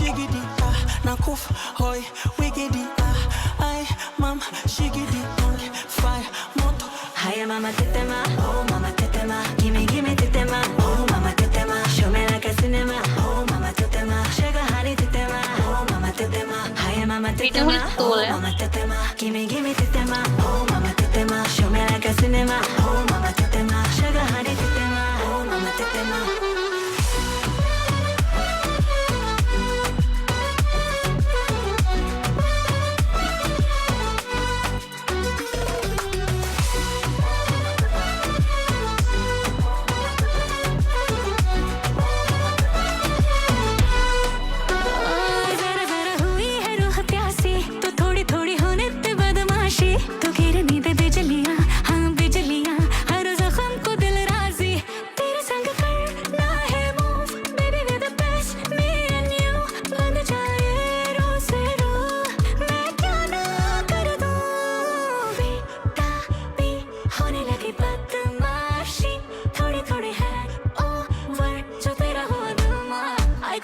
shigidi na kuf hoy wigidi ay mam shigidi fire moto. Hiya mama tetema, oh mama tetema, gimme tetema, oh mama tetema, show me like a cinema, oh mama tetema, sugar honey tetema, oh mama tetema, hiya mama tetema, oh mama tetema, gimme tetema, oh mama tetema, show me like a cinema, oh mama tetema, sugar honey tetema, oh mama tetema.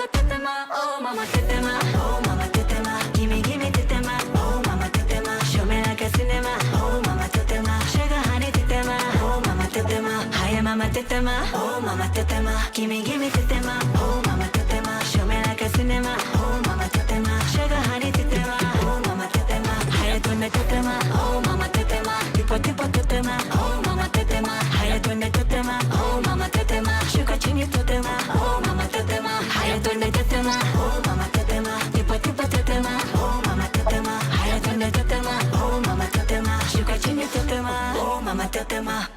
Oh mama tetema, oh mama tetema, gimme tetema, oh mama tetema, show me like a cinema, oh mama tetema, sugar honey tetema, oh mama tetema, hiya mama tetema, oh mama tetema, gimme tetema, oh mama tetema, show me like a cinema, oh mama tetema, sugar honey tetema, oh mama tetema, hiya tunde tetema, oh mama tetema, tipo tetema, oh mama tetema, hiya tunde tetema, oh mama tetema, sugar chini tetema, oh mama tetema, hiya tunde tetema, oh mama tetema, tipo tetema, oh mama tetema, hiya tunde tetema, oh mama tetema, sugar chini tetema, oh mama tetema.